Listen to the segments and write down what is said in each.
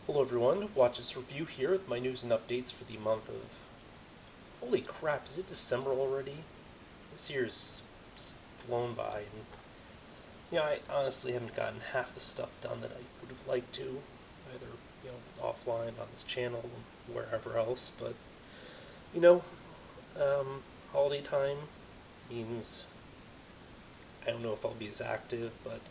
Hello everyone, watch this review here with my news and updates for the month of... Holy crap, is it December already? This year's just flown by, and I honestly haven't gotten half the stuff done that I would have liked to, either, offline, on this channel, or wherever else, but, you know, holiday time means I don't know if I'll be as active, but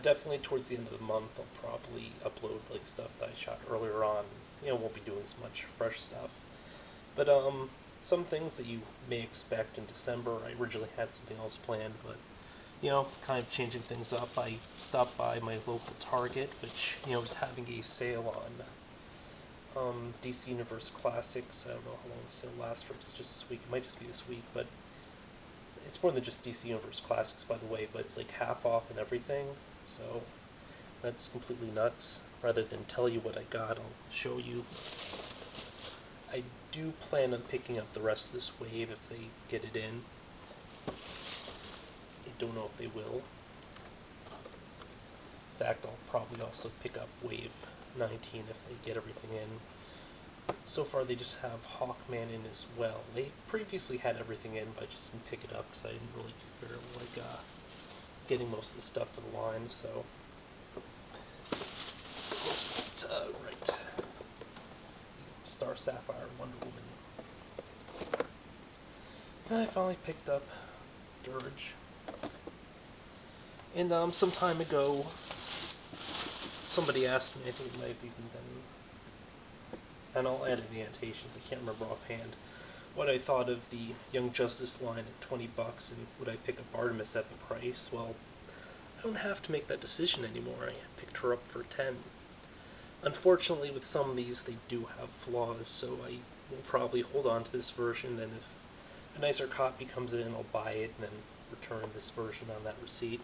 definitely towards the end of the month I'll probably upload like stuff that I shot earlier on. Won't be doing as much fresh stuff. But some things that you may expect in December, I originally had something else planned, but kind of changing things up. I stopped by my local Target, which was having a sale on DC Universe Classics. I don't know how long the sale lasts for. It's just this week. It might just be this week, but it's more than just DC Universe Classics, by the way, but it's like half off and everything, so that's completely nuts. Rather than tell you what I got, I'll show you. I do plan on picking up the rest of this wave if they get it in. I don't know if they will. In fact, I'll probably also pick up wave 19 if they get everything in. So far they just have Hawkman in as well. They previously had everything in, but I just didn't pick it up because I didn't really feel like getting most of the stuff for the line, so... right. Star Sapphire, Wonder Woman. And I finally picked up Dirge. And some time ago, somebody asked me, I think it might have even been... and I'll add in the annotations, I can't remember offhand, what I thought of the Young Justice line at 20 bucks, and would I pick up Artemis at the price? Well, I don't have to make that decision anymore. I picked her up for 10. Unfortunately, with some of these, they do have flaws, so I will probably hold on to this version, and if a nicer copy comes in, I'll buy it, and then return this version on that receipt.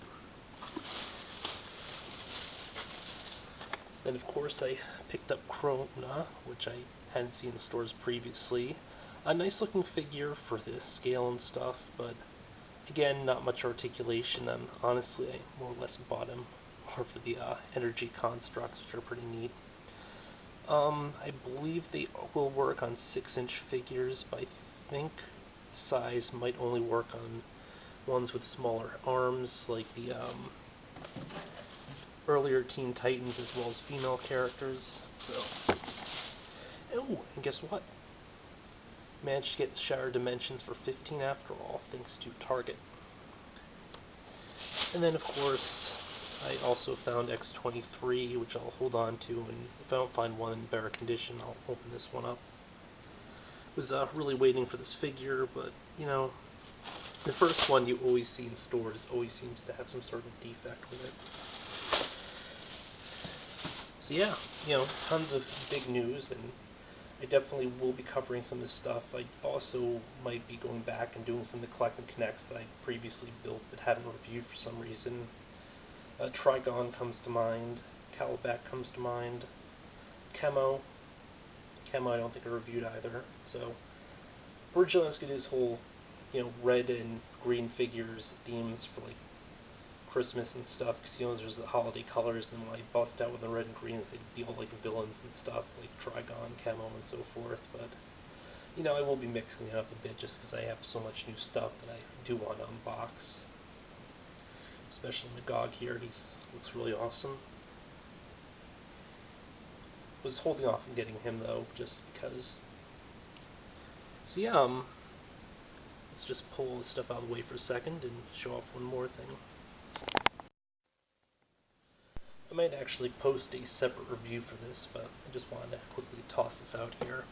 Then, of course, I picked up Krona, which I hadn't seen in stores previously. A nice looking figure for the scale and stuff, but again, not much articulation, and honestly, I more or less bought him more for the energy constructs, which are pretty neat. I believe they will work on 6-inch figures, but I think size might only work on ones with smaller arms, like the earlier Teen Titans as well as female characters. So, oh, and guess what? Managed to get Shattered Dimensions for 15 after all, thanks to Target. And then, of course, I also found X-23, which I'll hold on to, and if I don't find one in better condition, I'll open this one up. Was really waiting for this figure, but, the first one you always see in stores always seems to have some sort of defect with it. So yeah, tons of big news, and I definitely will be covering some of this stuff. I also might be going back and doing some of the Collect and Connects that I previously built but hadn't reviewed for some reason. Trigon comes to mind, Calabac comes to mind, Chemo I don't think I reviewed either, so originally I was going to do this whole, red and green figures themes for like Christmas and stuff, because there's the holiday colors, and when I bust out with the red and greens, they'd be all like villains and stuff, like Trigon, Chemo, and so forth, but I will be mixing it up a bit just because I have so much new stuff that I do want to unbox. Especially Magog here, he looks really awesome. Was holding off on getting him though, just because. So yeah, let's just pull this stuff out of the way for a second and show off one more thing. I might actually post a separate review for this, but I just wanted to quickly toss this out here.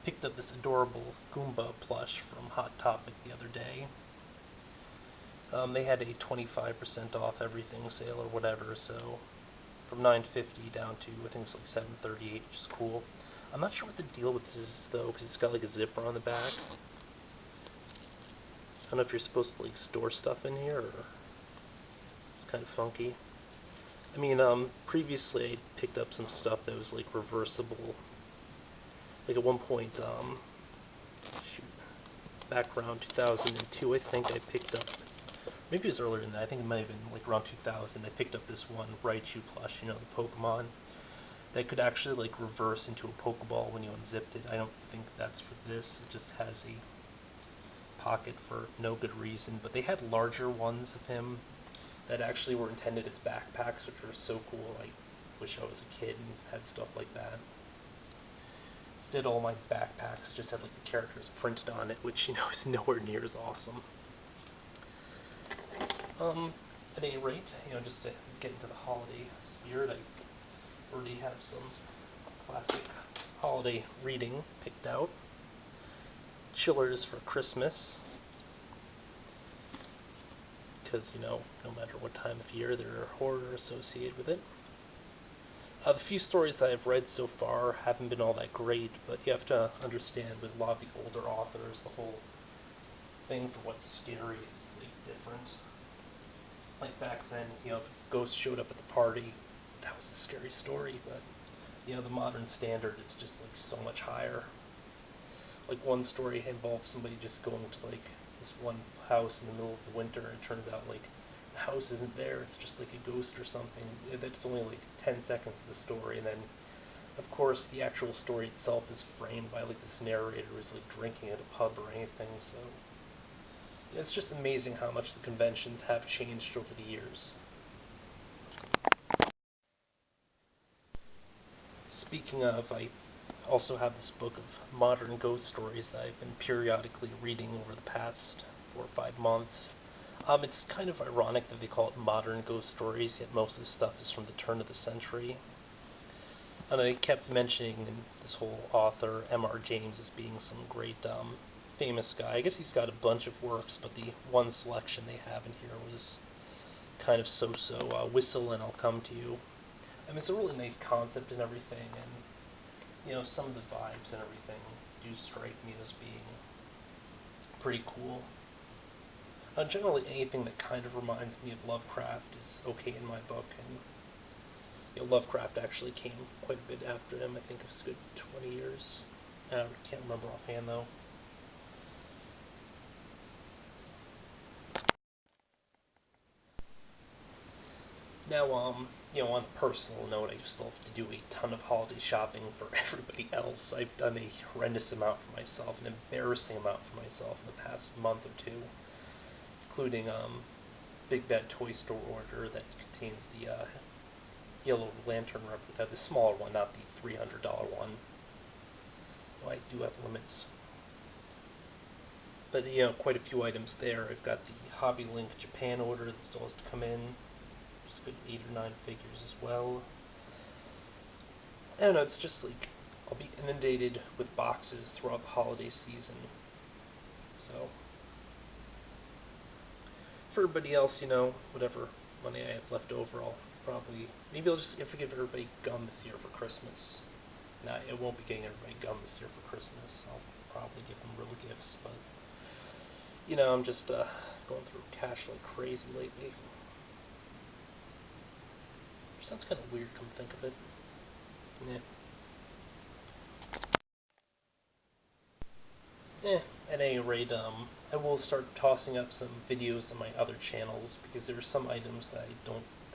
Picked up this adorable Goomba plush from Hot Topic the other day. They had a 25% off everything sale or whatever, so from $9.50 down to, I think it was like $7.38, which is cool. I'm not sure what the deal with this is, though, because it's got like a zipper on the back. I don't know if you're supposed to like store stuff in here, or it's kind of funky. I mean, previously I picked up some stuff that was like reversible. Like at one point, back around 2002, I think I picked up, maybe it was earlier than that, I think it might have been like around 2000, I picked up this one Raichu plush, the Pokemon. that could actually like reverse into a Pokeball when you unzipped it. I don't think that's for this. It just has a pocket for no good reason. But they had larger ones of him that actually were intended as backpacks, which were so cool. I wish I was a kid and had stuff like that. Instead, all my backpacks just had like the characters printed on it, which is nowhere near as awesome. At any rate, just to get into the holiday spirit, I already have some classic holiday reading picked out. Chillers for Christmas, because no matter what time of year, there are horror associated with it. The few stories that I've read so far haven't been all that great, but you have to understand with a lot of the older authors, the whole thing for what's scary is like different. Like back then, if a ghost showed up at the party, that was a scary story, but the modern standard is just like so much higher. Like one story involved somebody just going to like this one house in the middle of the winter, and it turns out like the house isn't there, it's just like a ghost or something. That's only like 10 seconds of the story, and then of course the actual story itself is framed by like this narrator who's like drinking at a pub or anything, so it's just amazing how much the conventions have changed over the years. Speaking of, I also have this book of modern ghost stories that I've been periodically reading over the past 4 or 5 months. It's kind of ironic that they call it modern ghost stories, yet most of the stuff is from the turn of the century. And I kept mentioning this whole author, M.R. James, as being some great famous guy. I guess he's got a bunch of works, but the one selection they have in here was kind of so-so. Whistle and I'll Come to You. I mean, it's a really nice concept and everything, and some of the vibes and everything do strike me as being pretty cool. Generally, anything that kind of reminds me of Lovecraft is okay in my book, and Lovecraft actually came quite a bit after him. I think it's a good 20 years. I can't remember offhand though. Now, on a personal note, I still have to do a ton of holiday shopping for everybody else. I've done a horrendous amount for myself, an embarrassing amount for myself in the past month or two, including Big Bad Toy Store order that contains the Yellow Lantern replica, the smaller one, not the $300 one. Well, I do have limits. But, quite a few items there. I've got the Hobby Link Japan order that still has to come in. Just a good 8 or 9 figures as well. I don't know, it's just like I'll be inundated with boxes throughout the holiday season. So, for everybody else, whatever money I have left over, maybe I'll just give everybody gum this year for Christmas. Nah, I won't be getting everybody gum this year for Christmas. I'll probably give them real gifts, but I'm just going through cash like crazy lately. Sounds kind of weird, come think of it. Yeah. At any rate, I will start tossing up some videos on my other channels because there are some items that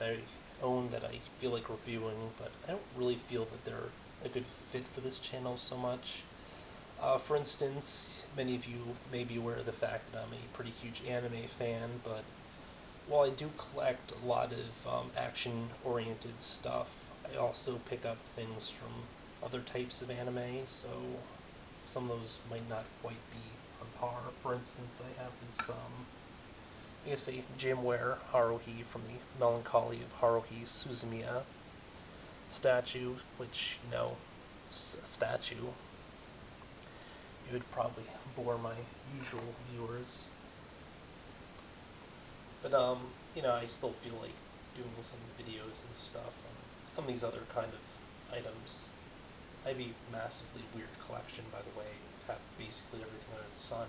I own that I feel like reviewing, but I don't really feel that they're a good fit for this channel so much. For instance, many of you may be aware of the fact that I'm a pretty huge anime fan, but while I do collect a lot of action-oriented stuff, I also pick up things from other types of anime, so some of those might not quite be on par. For instance, I have this, I guess a gym-wear Haruhi from the Melancholy of Haruhi Suzumiya statue, which, a statue. It would probably bore my usual viewers. But, I still feel like doing some videos and stuff on some of these other kind of items. I have a massively weird collection, by the way. I have basically everything under the sun.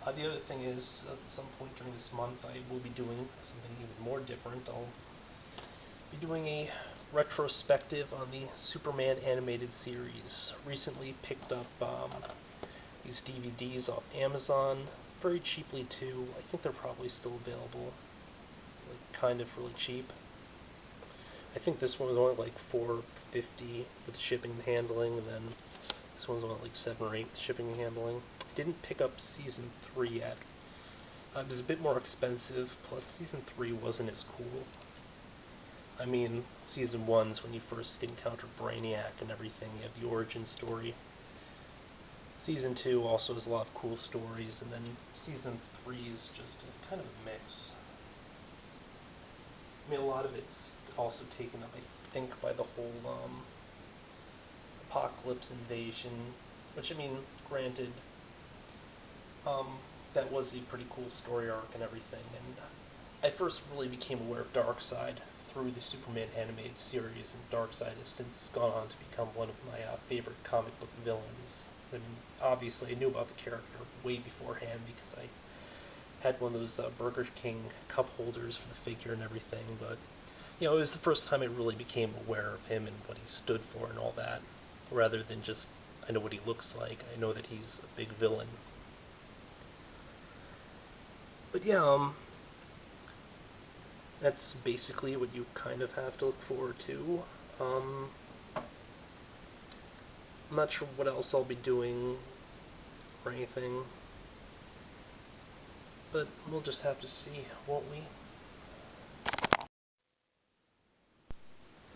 The other thing is, at some point during this month, I will be doing something even more different. I'll be doing a retrospective on the Superman animated series. Recently picked up these DVDs off Amazon, very cheaply too. I think they're probably still available, like kind of really cheap. I think this one was only like $4.50 with shipping and handling, and then this one's only like $7 or $8 with shipping and handling. I didn't pick up Season 3 yet. It was a bit more expensive, plus Season 3 wasn't as cool. I mean, Season 1's when you first encounter Brainiac and everything, you have the origin story. Season 2 also has a lot of cool stories, and then Season 3 is just a kind of a mix. I mean, a lot of it's also taken up, I think, by the whole Apocalypse invasion, which, I mean, granted, that was a pretty cool story arc and everything, and I first really became aware of Darkseid through the Superman animated series, and Darkseid has since gone on to become one of my favorite comic book villains. I mean, obviously I knew about the character way beforehand because I had one of those Burger King cup holders for the figure and everything, but it was the first time I really became aware of him and what he stood for and all that, rather than just, I know what he looks like, I know that he's a big villain. But yeah, that's basically what you kind of have to look forward to. I'm not sure what else I'll be doing or anything, but we'll just have to see, won't we?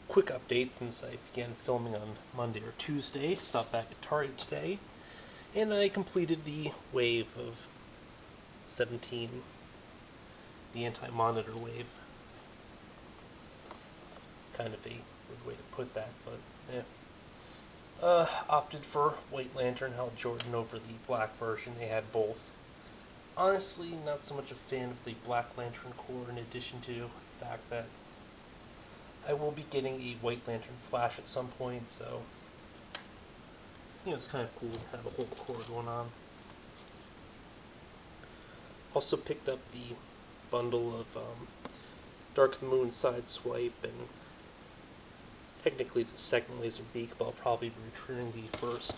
Quick update, since I began filming on Monday or Tuesday, stopped back at Target today, and I completed the wave of 17, the anti-monitor wave. Kind of a weird way to put that, but yeah. Opted for White Lantern, Hal Jordan over the black version. They had both. Honestly, not so much a fan of the Black Lantern Corps, in addition to the fact that I will be getting a White Lantern Flash at some point, so it's kind of cool to have a whole Corps going on. Also picked up the bundle of Dark of the Moon Sideswipe, and technically the second Laser Beak, but I'll probably be returning the first.